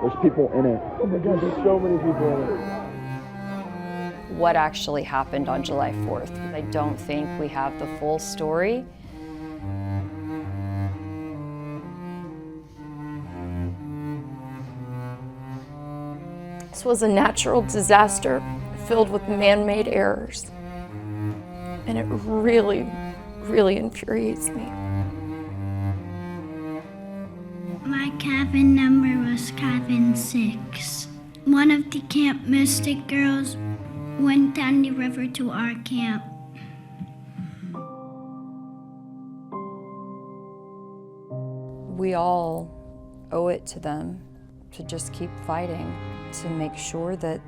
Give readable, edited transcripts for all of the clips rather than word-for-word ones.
There's people in it. Oh my God, there's so many people in it. What actually happened on July 4th? I don't think we have the full story. This was a natural disaster filled with man-made errors. And it really, really infuriates me. My cabin number was cabin 6. One of the Camp Mystic girls went down the river to our camp. We all owe it to them to just keep fighting, to make sure that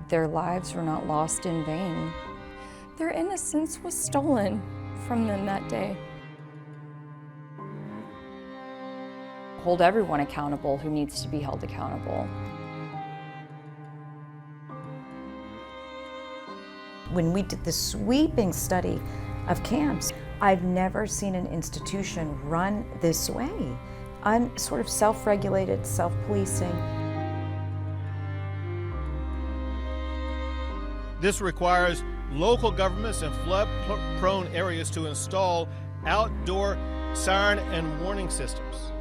their lives were not lost in vain. Their innocence was stolen from them that day. Hold everyone accountable who needs to be held accountable. When we did the sweeping study of camps, I've never seen an institution run this way. Sort of self-regulated, self-policing. This requires local governments in flood-prone areas to install outdoor siren and warning systems.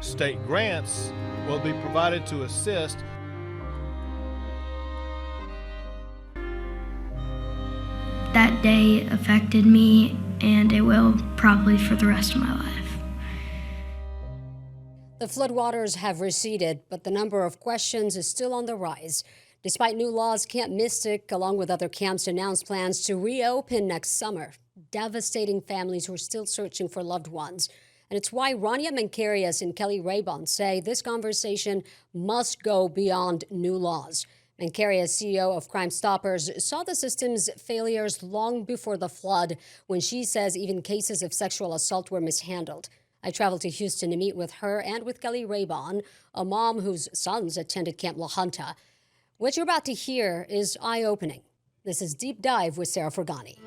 State grants will be provided to assist. That day affected me, and it will probably for the rest of my life. The floodwaters have receded, but the number of questions is still on the rise. Despite new laws, Camp Mystic, along with other camps, announced plans to reopen next summer, devastating families who are still searching for loved ones. And it's why Rania Mencarius and Kelly Raybon say this conversation must go beyond new laws. Mencarius, CEO of Crime Stoppers, saw the system's failures long before the flood, when she says even cases of sexual assault were mishandled. I traveled to Houston to meet with her and with Kelly Raybon, a mom whose sons attended Camp La Junta. What you're about to hear is eye-opening. This is Deep Dive with Sarah-Forgany.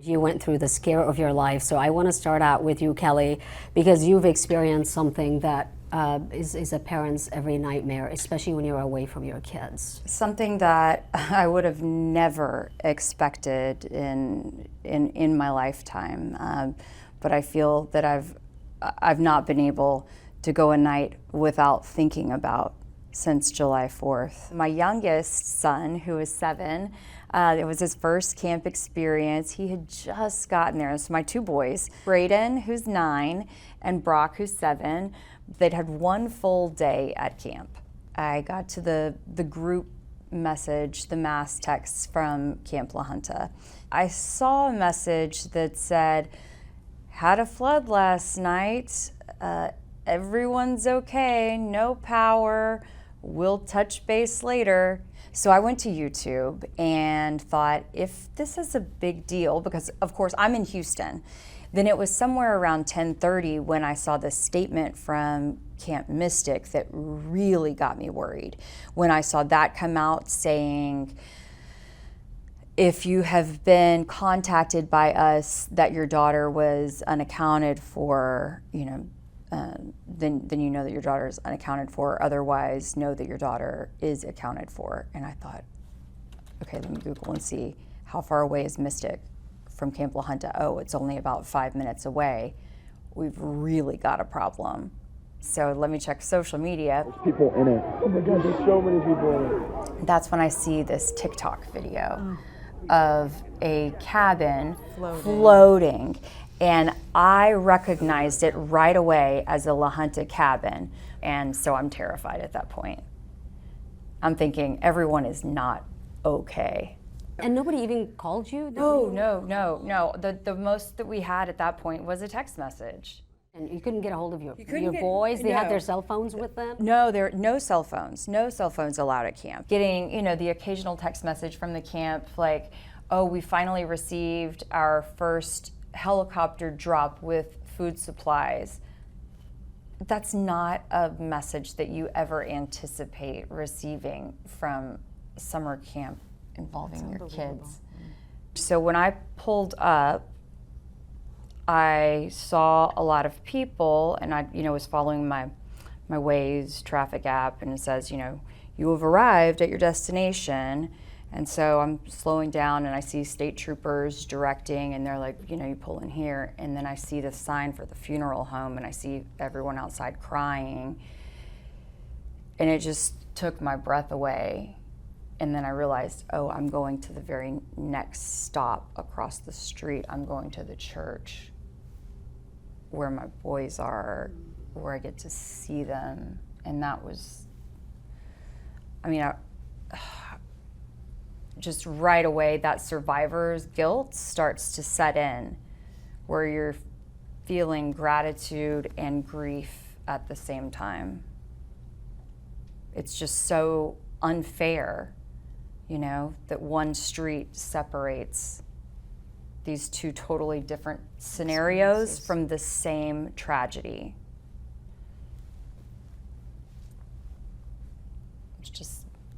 You went through the scare of your life, so I want to start out with you, Kelly, because you've experienced something that is a parent's every nightmare, especially when you're away from your kids. Something that I would have never expected in my lifetime, but I feel that I've not been able to go a night without thinking about since July 4th. My youngest son, who is 7, it was his first camp experience. He had just gotten there. So my 2 boys, Braden, who's 9, and Brock, who's 7, they'd had 1 full day at camp. I got to the group message, the mass texts from Camp La Junta. I saw a message that said, had a flood last night, everyone's okay, no power, we'll touch base later. So I went to YouTube and thought, if this is a big deal, because of course I'm in Houston, then it was somewhere around 10:30 when I saw this statement from Camp Mystic that really got me worried. When I saw that come out saying, if you have been contacted by us that your daughter was unaccounted for, then you know that your daughter is unaccounted for. Otherwise, know that your daughter is accounted for. And I thought, okay, let me Google and see how far away is Mystic from Camp La Junta. Oh, it's only about 5 minutes away. We've really got a problem. So let me check social media. There's people in it. Oh my God, there's so many people in it. That's when I see this TikTok video of a cabin floating. And I recognized it right away as a La Junta cabin. And so I'm terrified at that point. I'm thinking everyone is not okay. And nobody even called you? No. The most that we had at that point was a text message. And you couldn't get a hold of your boys? They had their cell phones with them? No, there are no cell phones allowed at camp. Getting, the occasional text message from the camp like, oh, we finally received our first helicopter drop with food supplies. That's not a message that you ever anticipate receiving from summer camp involving your kids. So when I pulled up, I saw a lot of people, and I, was following my Waze traffic app, and it says, you have arrived at your destination. And so I'm slowing down, and I see state troopers directing, and they're like, you pull in here. And then I see the sign for the funeral home, and I see everyone outside crying. And it just took my breath away. And then I realized, oh, I'm going to the very next stop across the street. I'm going to the church where my boys are, where I get to see them. And that was, just right away, that survivor's guilt starts to set in, where you're feeling gratitude and grief at the same time. It's just so unfair, that one street separates these two totally different scenarios from the same tragedy.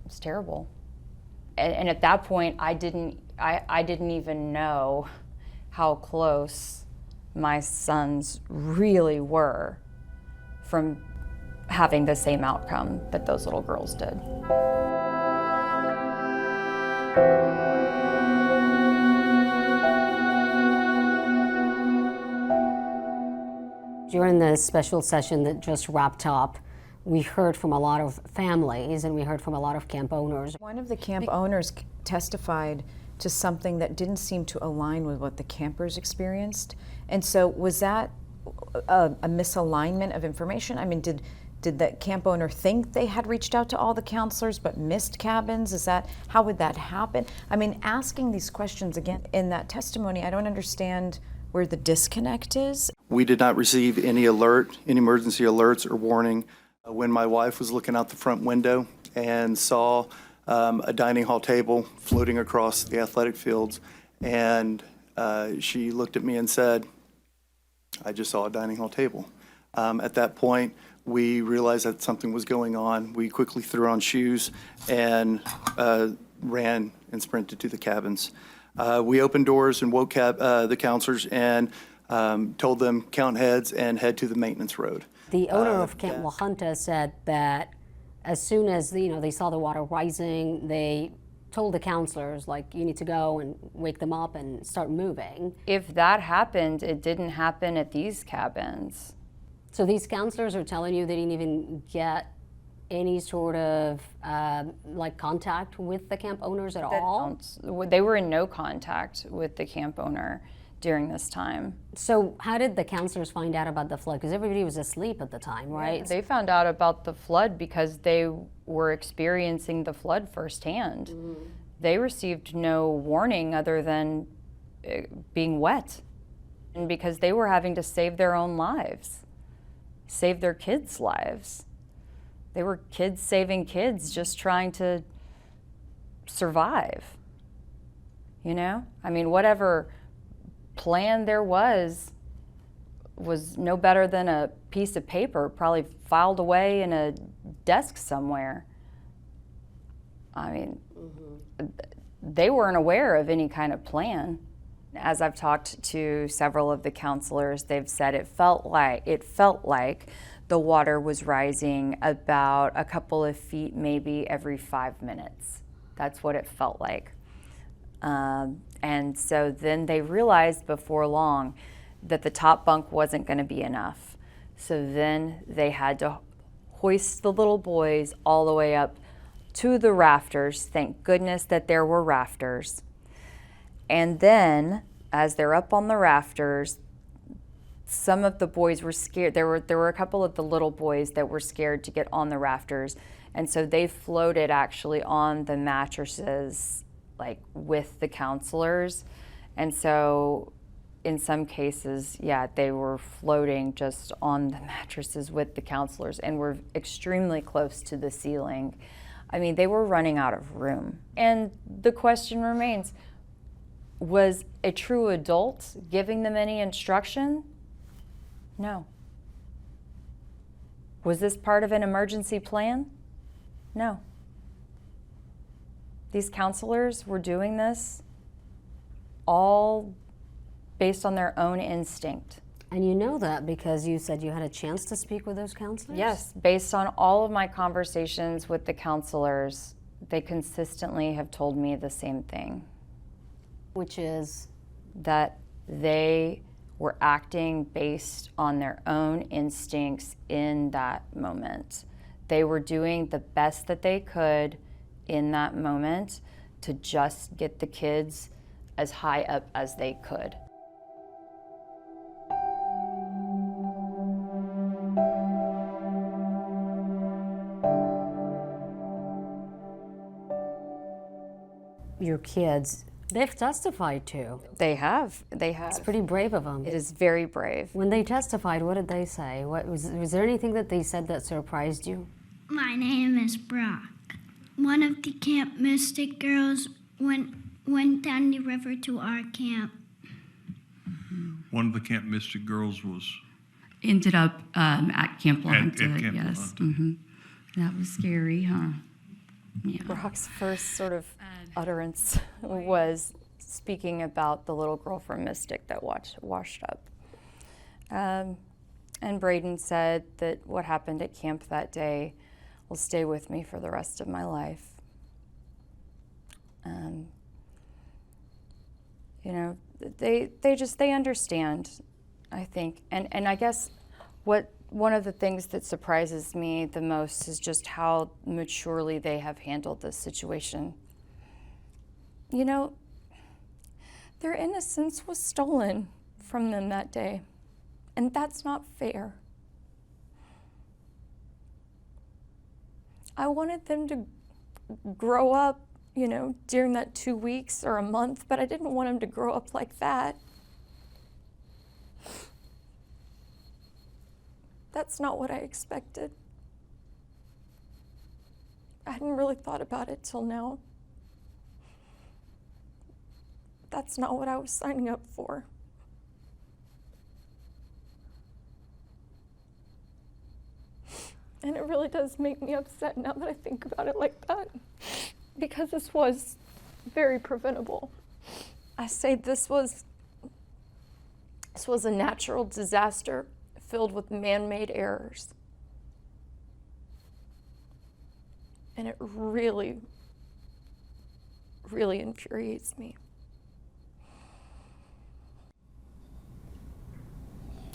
It's terrible. And at that point, I didn't even know how close my sons really were from having the same outcome that those little girls did. During the special session that just wrapped up, we heard from a lot of families and we heard from a lot of camp owners. One of the camp owners testified to something that didn't seem to align with what the campers experienced. And so was that a misalignment of information? Did the camp owner think they had reached out to all the counselors but missed cabins? How would that happen? Asking these questions again in that testimony, I don't understand where the disconnect is. We did not receive any emergency alerts or warning. When my wife was looking out the front window and saw a dining hall table floating across the athletic fields, and she looked at me and said, "I just saw a dining hall table." At that point, we realized that something was going on. We quickly threw on shoes and ran and sprinted to the cabins. We opened doors and woke the counselors and told them count heads and head to the maintenance road. The owner of Camp La Junta said that as soon as they saw the water rising, they told the counselors, you need to go and wake them up and start moving. If that happened, it didn't happen at these cabins. So these counselors are telling you they didn't even get any sort of contact with the camp owners at all? They were in no contact with the camp owner during this time. So how did the counselors find out about the flood? Because everybody was asleep at the time, right? Yeah, they found out about the flood because they were experiencing the flood firsthand. Mm-hmm. They received no warning other than being wet, and because they were having to save their own lives, save their kids' lives. They were kids saving kids, just trying to survive. Whatever plan there was no better than a piece of paper, probably filed away in a desk somewhere. They weren't aware of any kind of plan. As I've talked to several of the counselors, they've said it felt like the water was rising about a couple of feet, maybe every 5 minutes. That's what it felt like. And so then they realized before long that the top bunk wasn't going to be enough. So then they had to hoist the little boys all the way up to the rafters. Thank goodness that there were rafters. And then, as they're up on the rafters, some of the boys were scared. There were a couple of the little boys that were scared to get on the rafters, and so they floated actually on the mattresses, with the counselors. And so, in some cases, they were floating just on the mattresses with the counselors, and were extremely close to the ceiling. They were running out of room. And the question remains, was a true adult giving them any instruction? No. Was this part of an emergency plan? No. These counselors were doing this all based on their own instinct. And you know that because you said you had a chance to speak with those counselors? Yes, based on all of my conversations with the counselors, they consistently have told me the same thing. Which is? That they were acting based on their own instincts in that moment. They were doing the best that they could in that moment to just get the kids as high up as they could. Your kids, they've testified too. They have. It's pretty brave of them. It is very brave. When they testified, what did they say? Was there anything that they said that surprised you? My name is Brock. One of the Camp Mystic girls went down the river to our camp. One of the Camp Mystic girls ended up at Camp La Junta, at Camp La yes. Junta. That was scary, huh? Yeah. Brock's first sort of utterance was speaking about the little girl from Mystic that washed up. And Braden said that what happened at camp that day will stay with me for the rest of my life. You know, they understand, I think. And I guess one of the things that surprises me the most is just how maturely they have handled this situation. You know, their innocence was stolen from them that day, and that's not fair. I wanted them to grow up, you know, during that 2 weeks or a month, but I didn't want them to grow up like that. That's not what I expected. I hadn't really thought about it till now. That's not what I was signing up for. And it really does make me upset now that I think about it like that, because this was very preventable. I say this was a natural disaster filled with man-made errors. And it really, really infuriates me.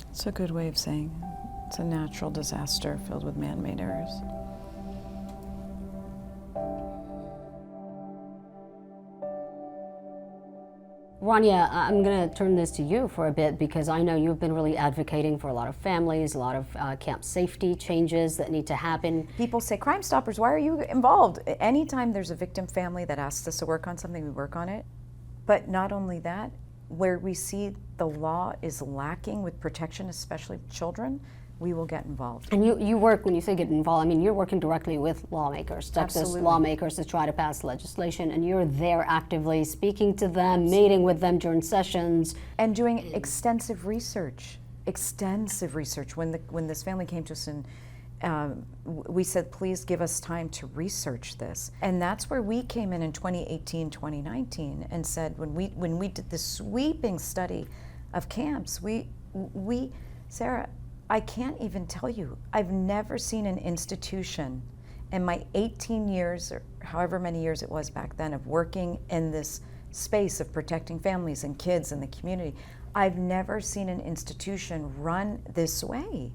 It's a good way of saying it's a natural disaster filled with man-made errors. Rania, I'm going to turn this to you for a bit because I know you've been really advocating for a lot of families, a lot of camp safety changes that need to happen. People say, Crime Stoppers, why are you involved? Anytime there's a victim family that asks us to work on something, we work on it. But not only that, where we see the law is lacking with protection, especially of children, we will get involved. And you work, when you say get involved, I mean you're working directly with lawmakers, Texas Absolutely. lawmakers to try to pass legislation, and you're there actively speaking to them, meeting with them during sessions. And doing extensive research. When this family came to us and we said, please give us time to research this. And that's where we came in 2018, 2019 and said, when we did the sweeping study of camps, we Sarah, I can't even tell you, I've never seen an institution in my 18 years, or however many years it was back then, of working in this space of protecting families and kids in the community. I've never seen an institution run this way.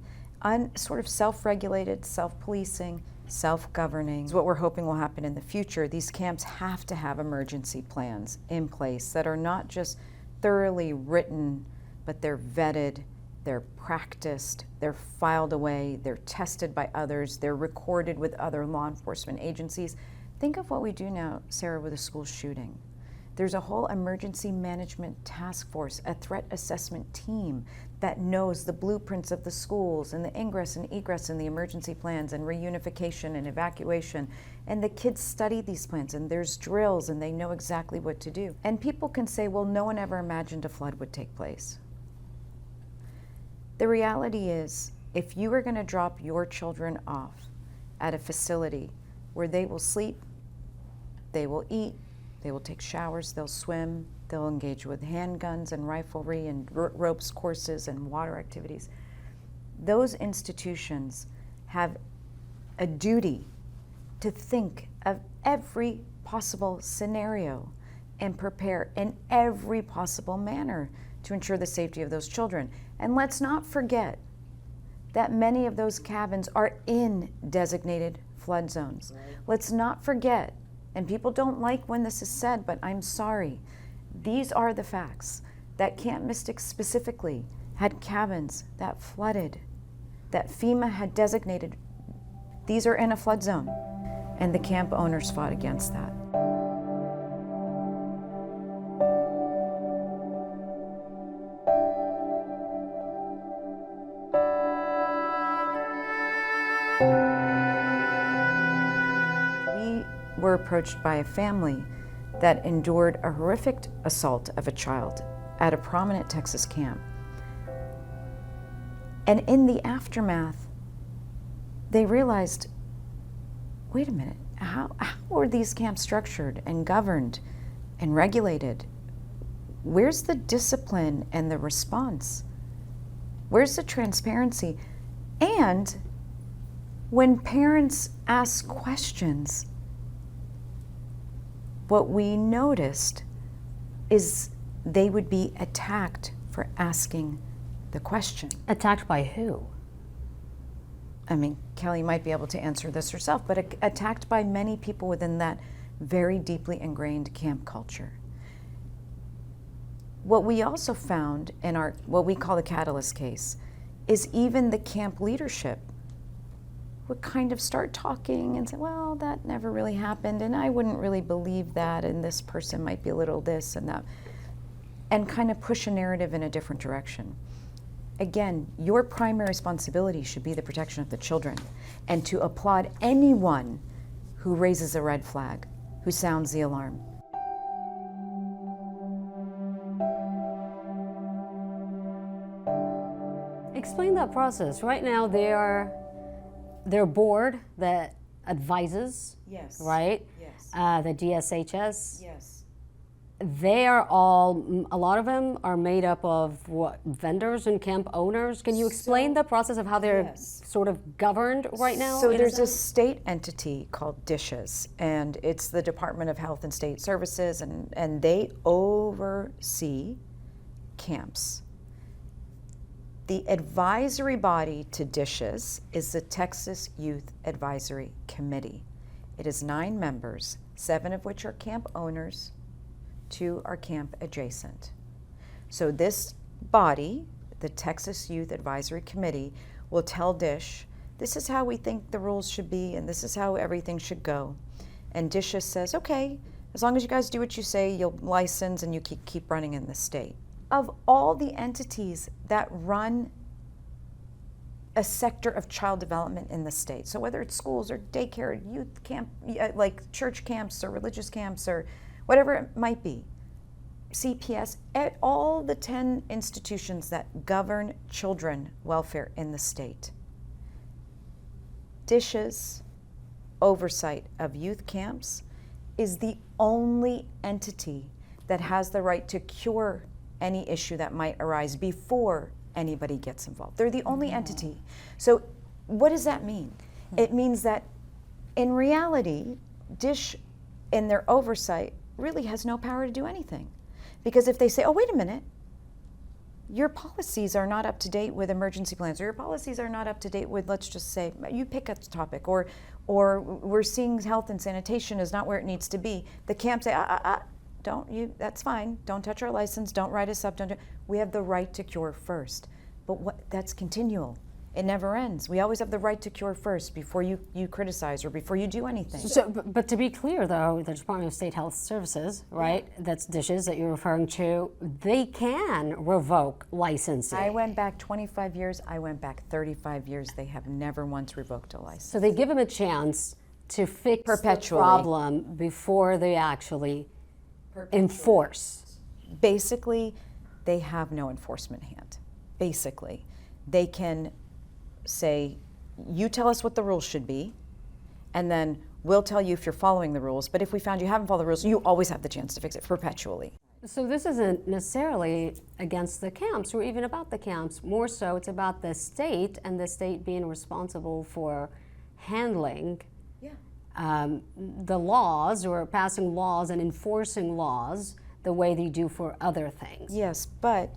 Sort of self-regulated, self-policing, self-governing is what we're hoping will happen in the future. These camps have to have emergency plans in place that are not just thoroughly written, but they're vetted, they're practiced, they're filed away, they're tested by others, they're recorded with other law enforcement agencies. Think of what we do now, Sarah, with a school shooting. There's a whole emergency management task force, a threat assessment team that knows the blueprints of the schools and the ingress and egress and the emergency plans and reunification and evacuation. And the kids study these plans and there's drills and they know exactly what to do. And people can say, well, no one ever imagined a flood would take place. The reality is, if you are going to drop your children off at a facility where they will sleep, they will eat, They will take showers, they'll swim, they'll engage with handguns and riflery and ropes courses and water activities. Those institutions have a duty to think of every possible scenario and prepare in every possible manner to ensure the safety of those children. And let's not forget that many of those cabins are in designated flood zones. Let's not forget, and people don't like when this is said, but I'm sorry, these are the facts, that Camp Mystic specifically had cabins that flooded, that FEMA had designated. These are in a flood zone, and the camp owners fought against that. We were approached by a family that endured a horrific assault of a child at a prominent Texas camp. And in the aftermath, they realized, wait a minute, how are these camps structured and governed and regulated? Where's the discipline and the response? Where's the transparency? And when parents ask questions, what we noticed is they would be attacked for asking the question. Attacked by who? I mean, Kelly might be able to answer this herself, but attacked by many people within that very deeply ingrained camp culture. What we also found in our, what we call the catalyst case, is even the camp leadership would kind of start talking and say, well, that never really happened, and I wouldn't really believe that, and this person might be a little this and that, and kind of push a narrative in a different direction. Again, your primary responsibility should be the protection of the children, and to applaud anyone who raises a red flag, who sounds the alarm. Explain that process. Right now, their board that advises, Yes. right? Yes. The DSHS. Yes. They are all, a lot of them are made up of what, vendors and camp owners? Can you explain the process of how they're Yes. sort of governed right now? So in there's a sense? state entity called DSHS, and it's the Department of Health and State Services, and they oversee camps. The advisory body to DSHS is the Texas Youth Advisory Committee. It is 9 members, 7 of which are camp owners, 2 are camp adjacent. So this body, the Texas Youth Advisory Committee, will tell DSH, this is how we think the rules should be, and this is how everything should go. And DSH says, okay, as long as you guys do what you say, you'll license and you keep running in the state. Of all the entities that run a sector of child development in the state, so whether it's schools or daycare, youth camp, like church camps or religious camps or whatever it might be, CPS, at all the 10 institutions that govern children welfare in the state, DSH's oversight of youth camps is the only entity that has the right to cure any issue that might arise before anybody gets involved. They're the only entity. So what does that mean? It means that in reality, DSH in their oversight really has no power to do anything. Because if they say, oh, wait a minute, your policies are not up to date with emergency plans, or your policies are not up to date with, let's just say, you pick a topic, or we're seeing health and sanitation is not where it needs to be, the camp say, don't you, that's fine, don't touch our license, don't write us up, we have the right to cure first. But that's continual. It never ends. We always have the right to cure first before you criticize or before you do anything. So, but to be clear though, the Department of State Health Services, right, that's DSH's that you're referring to, they can revoke licensing. I went back 25 years, I went back 35 years, they have never once revoked a license. So they give them a chance to fix Perpetually. the problem before they actually enforce. Basically, they have no enforcement hand. Basically, they can say, you tell us what the rules should be, and then We'll tell you if you're following the rules, but if we found you haven't followed the rules, you always have the chance to fix it perpetually. So this isn't necessarily against the camps or even about the camps. More so, it's about the state and the state being responsible for handling the laws or passing laws and enforcing laws the way they do for other things. Yes, but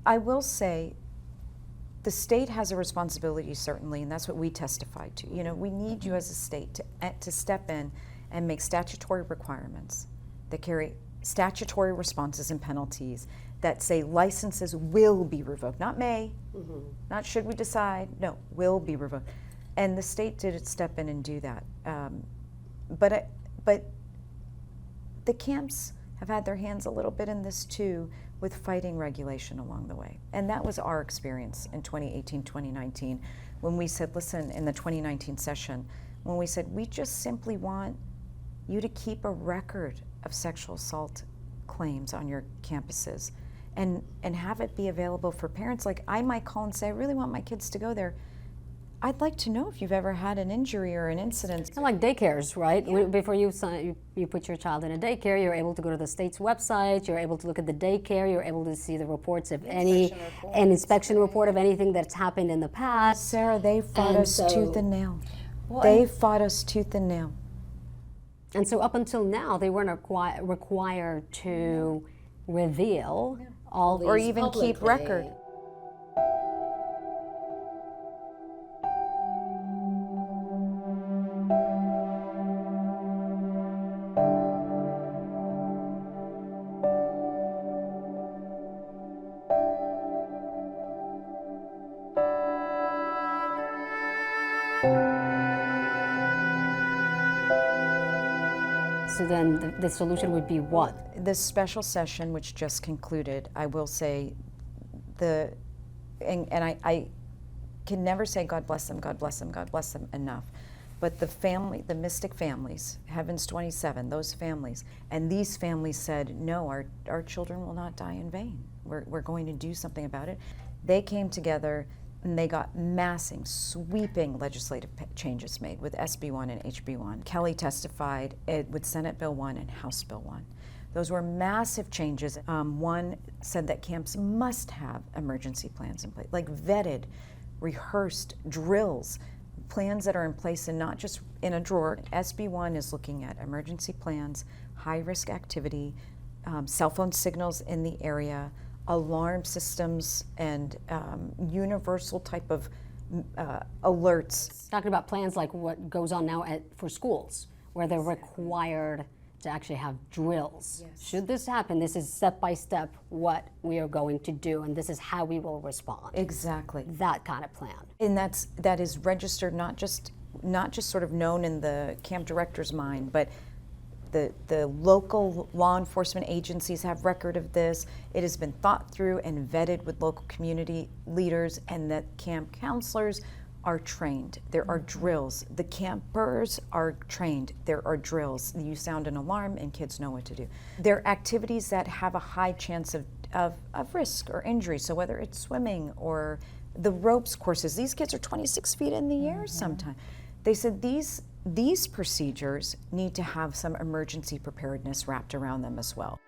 I will say the state has a responsibility, certainly, and that's what we testified to. You know, we need you as a state to step in and make statutory requirements that carry statutory responses and penalties that say licenses will be revoked, not may, not should we decide, no, will be revoked. And the state did step in and do that. But the camps have had their hands a little bit in this too, with fighting regulation along the way. And that was our experience in 2018, 2019, when we said, listen, in the 2019 session, when we said, we just simply want you to keep a record of sexual assault claims on your campuses and have it be available for parents. Like, I might call and say, I really want my kids to go there. I'd like to know if you've ever had an injury or an incident. Kind of like daycares, right? Yeah. Before you put your child in a daycare, you're able to go to the state's website, you're able to look at the daycare, you're able to see the reports of an inspection report of anything that's happened in the past. Sarah, they fought us tooth and nail. They fought us tooth and nail. And so up until now, they weren't required to reveal all these or even keep record. So then the solution would be what? This special session, which just concluded, I will say, and I can never say God bless them, God bless them, God bless them enough. But the Mystic families, Heavens 27, those families, and these families said, no, our children will not die in vain. We're going to do something about it. They came together and they got massive, sweeping legislative changes made with SB 1 and HB 1. Kelly testified with Senate Bill 1 and House Bill 1. Those were massive changes. One said that camps must have emergency plans in place, like vetted, rehearsed drills, plans that are in place and not just in a drawer. SB 1 is looking at emergency plans, high-risk activity, cell phone signals in the area, alarm systems, and universal type of alerts. Talking about plans like what goes on now for schools, where they're required to actually have drills. Yes. Should this happen, this is step by step what we are going to do, and this is how we will respond. Exactly. That kind of plan. And that is registered, not just sort of known in the camp director's mind, but the local law enforcement agencies have record of this. It has been thought through and vetted with local community leaders, and that camp counselors are trained. There are drills. The campers are trained. There are drills. You sound an alarm and kids know what to do. There are activities that have a high chance of risk or injury. So whether it's swimming or the ropes courses, these kids are 26 feet in the air sometimes. They said these procedures need to have some emergency preparedness wrapped around them as well.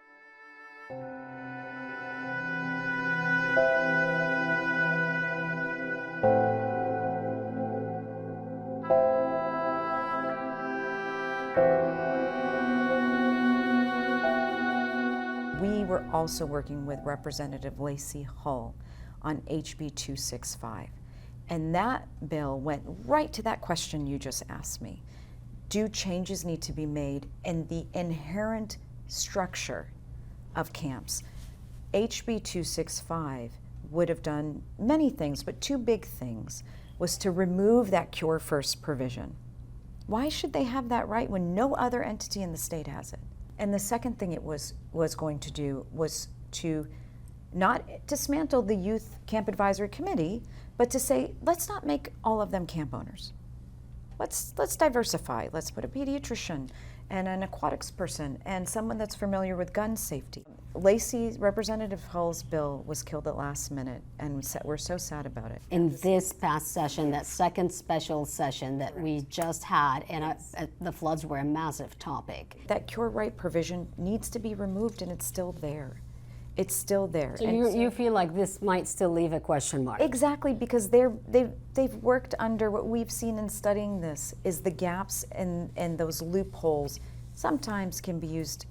We were also working with Representative Lacey Hull on HB 265. And that bill went right to that question you just asked me. Do changes need to be made in the inherent structure of camps? HB 265 would have done many things, but two big things was to remove that cure first provision. Why should they have that right when no other entity in the state has it? And the second thing it was going to do was to not dismantle the Youth Camp Advisory Committee, but to say, let's not make all of them camp owners. let's diversify. Let's put a pediatrician and an aquatics person and someone that's familiar with gun safety. Representative Hull's bill was killed at last minute, and we're so sad about it. In this past session, that second special session that we just had, and the floods were a massive topic. That cure right provision needs to be removed, and it's still there. It's still there. So you feel like this might still leave a question mark? Exactly, because they've worked under what we've seen in studying this is the gaps and those loopholes sometimes can be used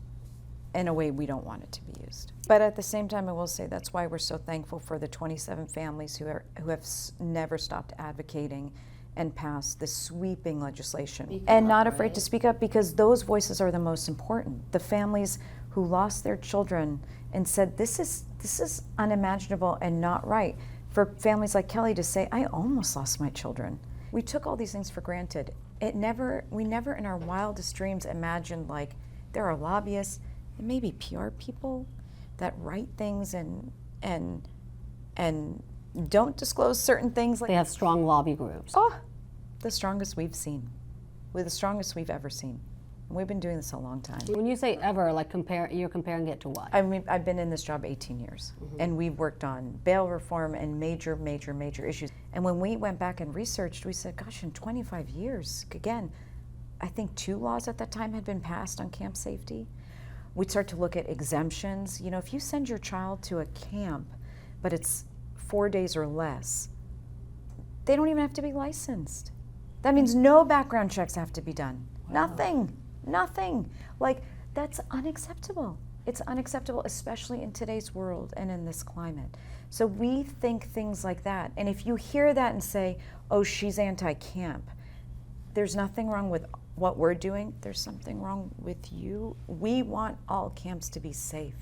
in a way we don't want it to be used. But at the same time, I will say that's why we're so thankful for the 27 families who have never stopped advocating and passed this sweeping legislation. And not afraid to speak up, because those voices are the most important. The families who lost their children and said, this is unimaginable and not right. For families like Kelly to say, I almost lost my children. We took all these things for granted. We never in our wildest dreams imagined like there are lobbyists and maybe PR people that write things and don't disclose certain things. Like They have strong lobby groups. Oh, the strongest we've seen. We're the strongest we've ever seen. And we've been doing this a long time. When you say ever, like you're comparing it to what? I mean, I've been in this job 18 years, and we've worked on bail reform and major issues. And when we went back and researched, we said, gosh, in 25 years, again, I think 2 laws at that time had been passed on camp safety. We'd start to look at exemptions. You know, if you send your child to a camp, but it's 4 days or less, they don't even have to be licensed. That means no background checks have to be done. Wow. Nothing. Like, that's unacceptable. It's unacceptable, especially in today's world and in this climate. So we think things like that. And if you hear that and say, oh, she's anti-camp, there's nothing wrong with what we're doing. There's something wrong with you. We want all camps to be safe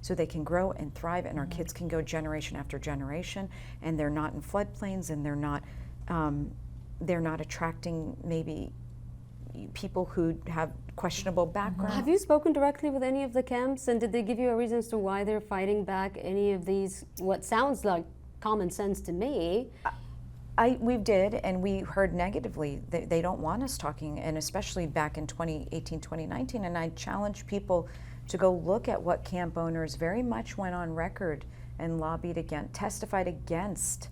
so they can grow and thrive, and our kids can go generation after generation, and they're not in floodplains, and they're not attracting maybe people who have questionable backgrounds. Have you spoken directly with any of the camps, and did they give you a reason as to why they're fighting back any of these, what sounds like common sense to me? We did, and we heard negatively. They don't want us talking, and especially back in 2018, 2019, and I challenge people to go look at what camp owners very much went on record and testified against,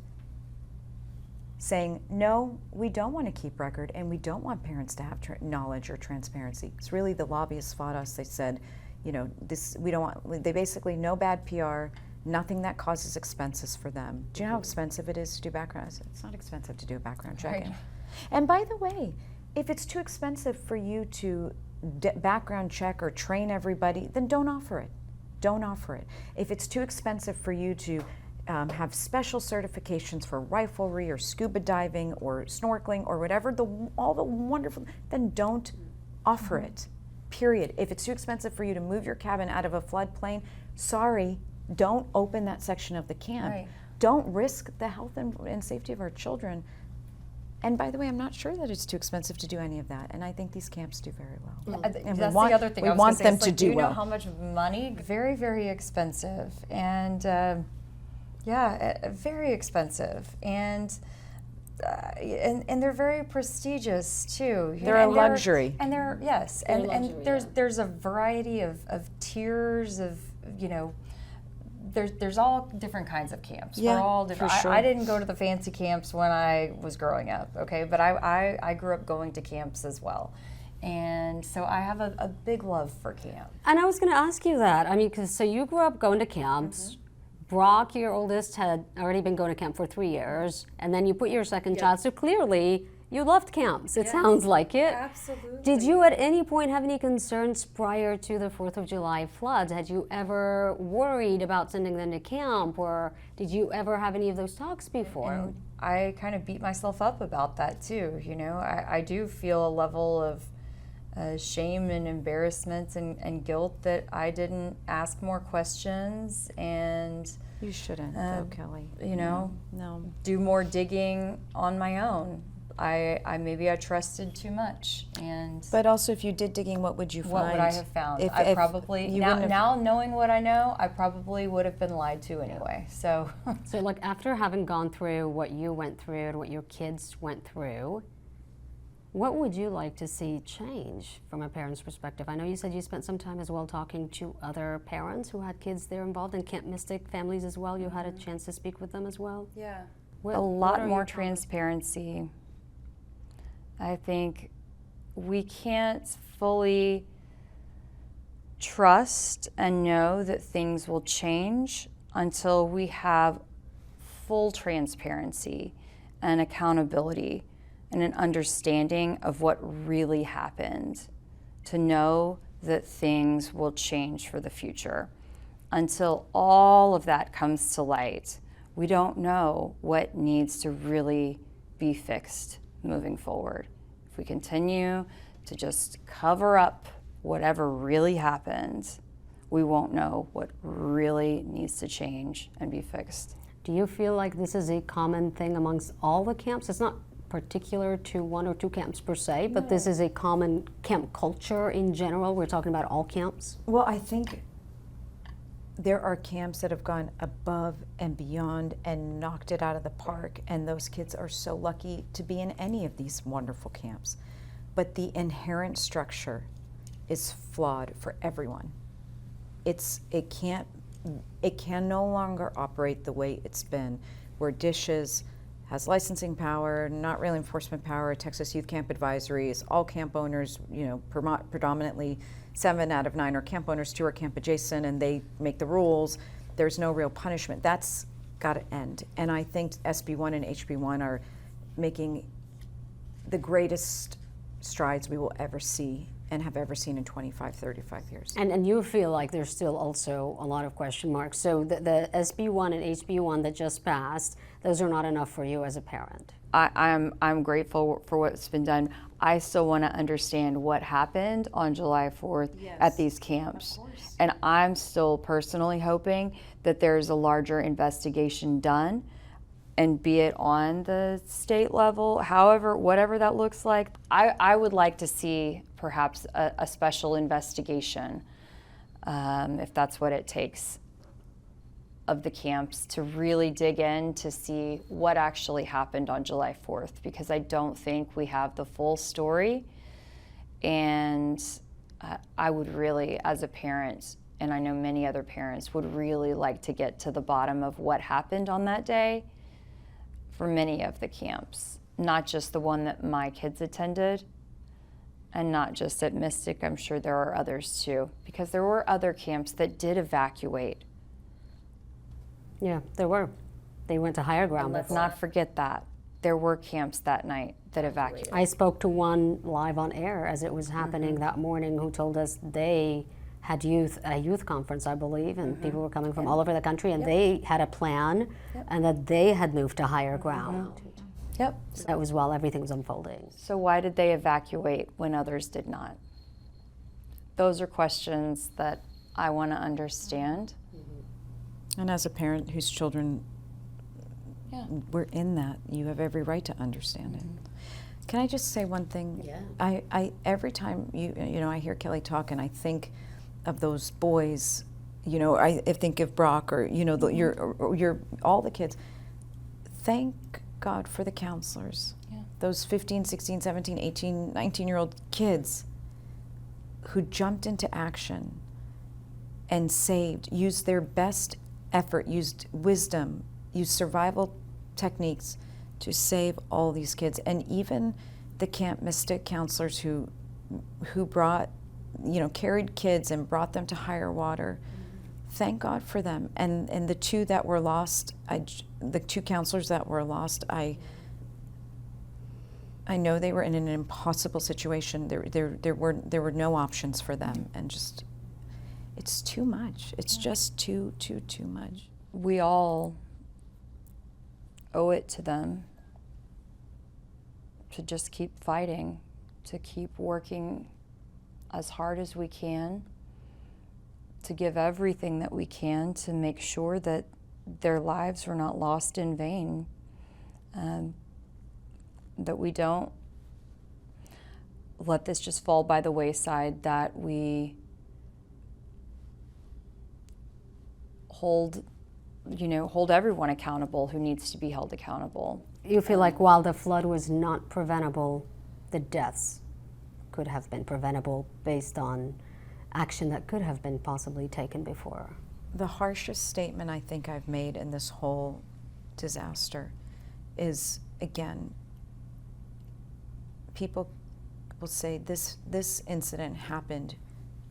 saying, no, we don't want to keep record, and we don't want parents to have knowledge or transparency. It's really the lobbyists fought us. They said, you know, they basically no bad PR, nothing that causes expenses for them. Do you know how expensive it is to do background? It's not expensive to do a background check. Right. And by the way, if it's too expensive for you to background check or train everybody, then don't offer it. Don't offer it. If it's too expensive for you to have special certifications for riflery or scuba diving or snorkeling or whatever, all the wonderful, then don't offer it, period. If it's too expensive for you to move your cabin out of a floodplain, sorry, don't open that section of the camp. Right. Don't risk the health and safety of our children. And by the way, I'm not sure that it's too expensive to do any of that, and I think these camps do very well. And that's the other thing. We want them to do well. Do you know how much money? Very, very expensive, and very expensive, and they're very prestigious too. They're a luxury. And there's a variety of tiers of, you know. There's all different kinds of camps. Yeah, we're all different. for sure. I didn't go to the fancy camps when I was growing up, okay? But I grew up going to camps as well. And so I have a big love for camp. And I was going to ask you that. I mean, so you grew up going to camps. Brock, your oldest, had already been going to camp for 3 years. And then you put your second child. So clearly, you loved camps. It sounds like it. Absolutely. Did you at any point have any concerns prior to the 4th of July floods? Had you ever worried about sending them to camp, or did you ever have any of those talks before? And I kind of beat myself up about that too. You know, I do feel a level of shame and embarrassment and guilt that I didn't ask more questions and you shouldn't, though, Kelly. You know, no. Do more digging on my own. Maybe I trusted too much, and but also, if you did digging, what would you find? What would I have found? I probably now knowing what I know, I probably would have been lied to anyway. So, like after having gone through what you went through and what your kids went through, What would you like to see change from a parent's perspective? I know you said you spent some time as well talking to other parents who had kids there involved in Camp Mystic families as well. You had a chance to speak with them as well? Yeah. What A lot are more your transparency. I think we can't fully trust and know that things will change until we have full transparency and accountability and an understanding of what really happened, to know that things will change for the future. Until all of that comes to light, we don't know what needs to really be fixed moving forward. If we continue to just cover up whatever really happened, we won't know what really needs to change and be fixed. Do you feel like this is a common thing amongst all the camps? It's not particular to one or two camps per se, but this is a common camp culture in general. We're talking about all camps. Well, I think there are camps that have gone above and beyond and knocked it out of the park, and those kids are so lucky to be in any of these wonderful camps. But the inherent structure is flawed for everyone. It can no longer operate the way it's been, where Dishes has licensing power, not really enforcement power. Texas Youth Camp Advisories, all camp owners, predominantly 7 out of 9 are camp owners, 2 are camp adjacent, and they make the rules. There's no real punishment. That's got to end. And I think SB1 and HB1 are making the greatest strides we will ever see and have ever seen in 25, 35 years. And you feel like there's still also a lot of question marks. So the SB1 and HB1 that just passed, those are not enough for you as a parent. I'm grateful for what's been done. I still want to understand what happened on July 4th at these camps. And I'm still personally hoping that there's a larger investigation done, and be it on the state level, however, whatever that looks like. I would like to see perhaps a special investigation, if that's what it takes, of the camps to really dig in to see what actually happened on July 4th, because I don't think we have the full story. And I would really, as a parent, and I know many other parents, would really like to get to the bottom of what happened on that day for many of the camps, not just the one that my kids attended, and not just at Mystic. I'm sure there are others too, because there were other camps that did evacuate. Yeah, there were. They went to higher ground. Let's not forget that. There were camps that night that evacuated. I spoke to one live on air as it was happening that morning, who told us they had a youth conference, I believe, and people were coming from all over the country, and they had a plan, and that they had moved to higher ground. Yep. So that was while everything was unfolding. So why did they evacuate when others did not? Those are questions that I want to understand. And as a parent whose children were in that, you have every right to understand it. Can I just say one thing? Yeah. I every time I hear Kelly talk, and I think of those boys, I think of Brock, or your all the kids. Thank God for the counselors. Yeah. Those 15, 16, 17, 18, 19-year-old kids who jumped into action and used their best effort, used wisdom, used survival techniques to save all these kids. And even the Camp Mystic counselors who brought, carried kids and brought them to higher water. Thank God for them. And the two that were lost, the 2 counselors that were lost, I know they were in an impossible situation. There were no options for them, and just, it's too much. It's just too much. We all owe it to them to just keep fighting, to keep working as hard as we can, to give everything that we can to make sure that their lives were not lost in vain, that we don't let this just fall by the wayside, that we hold everyone accountable who needs to be held accountable. You feel like while the flood was not preventable, the deaths could have been preventable based on action that could have been possibly taken before? The harshest statement I think I've made in this whole disaster is, again, people will say this incident happened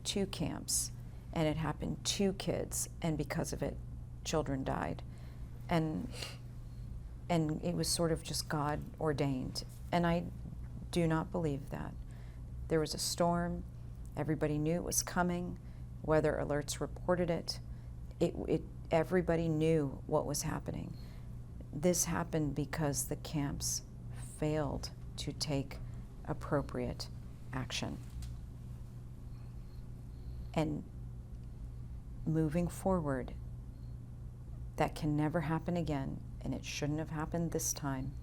2 camps, and it happened 2 kids, and because of it, children died. And it was sort of just God ordained. And I do not believe that. There was a storm, everybody knew it was coming, weather alerts reported it. Everybody knew what was happening. This happened because the camps failed to take appropriate action. And moving forward, that can never happen again, and it shouldn't have happened this time.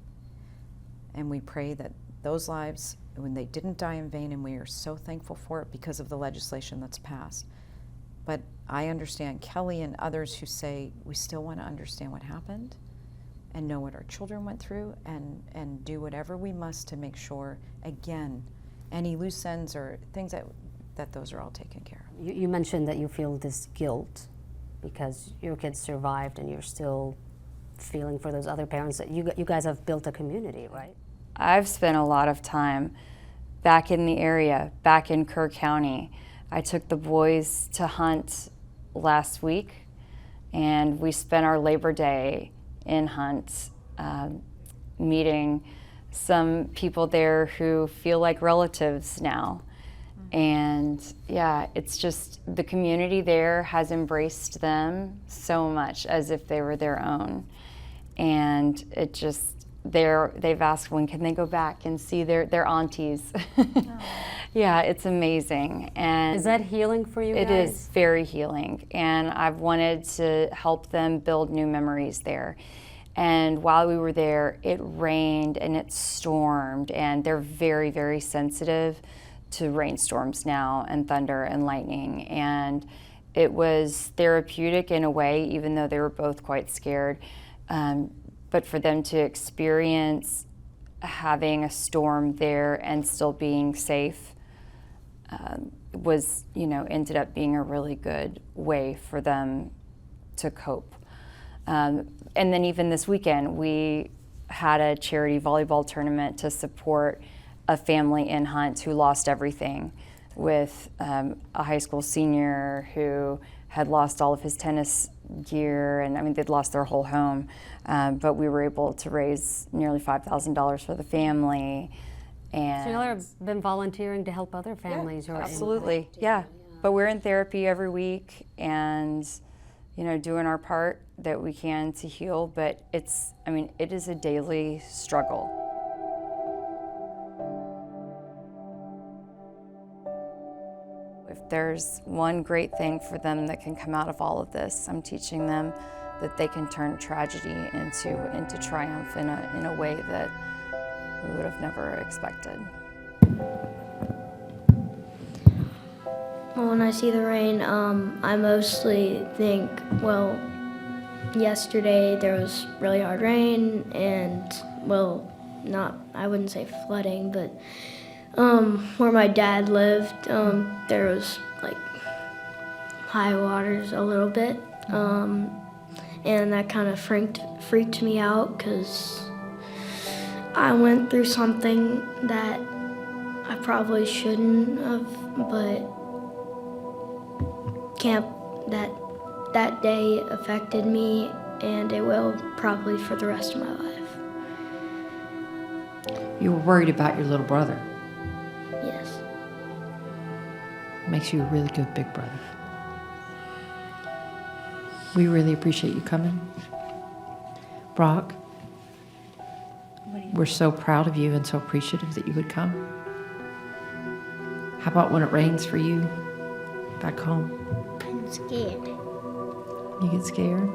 And we pray that those lives, when they didn't die in vain, and we are so thankful for it because of the legislation that's passed. But I understand Kelly and others who say we still want to understand what happened and know what our children went through, and do whatever we must to make sure, again, any loose ends or things that those are all taken care of. You mentioned that you feel this guilt because your kids survived, and you're still feeling for those other parents. That you guys have built a community, right? I've spent a lot of time back in the area, back in Kerr County. I took the boys to hunt last week, and we spent our Labor Day in Hunt, meeting some people there who feel like relatives now. And yeah, it's just the community there has embraced them so much as if they were their own. And it just, they've asked when can they go back and see their aunties. Yeah, it's amazing. And is that healing for you guys? It is very healing. And I've wanted to help them build new memories there. And while we were there, it rained and it stormed, and they're very, very sensitive to rainstorms now and thunder and lightning. And it was therapeutic in a way, even though they were both quite scared. But for them to experience having a storm there and still being safe was, ended up being a really good way for them to cope. And then even this weekend, we had a charity volleyball tournament to support a family in Hunt who lost everything, with a high school senior who had lost all of his tennis gear, and they'd lost their whole home. But we were able to raise nearly $5,000 for the family. And so y'all have been volunteering to help other families? Yeah, absolutely, yeah. But we're in therapy every week, and doing our part that we can to heal. But it is a daily struggle. If there's one great thing for them that can come out of all of this, I'm teaching them that they can turn tragedy into triumph in a way that we would have never expected. Well, when I see the rain, I mostly think, well, yesterday there was really hard rain, and, I wouldn't say flooding, but where my dad lived, there was high waters a little bit, and that kind of freaked me out because I went through something that I probably shouldn't have, but camp that day affected me, and it will probably for the rest of my life. You were worried about your little brother. Yes. Makes you a really good big brother. We really appreciate you coming. Brock, we're so proud of you and so appreciative that you would come. How about when it rains for you back home? I'm scared. You get scared?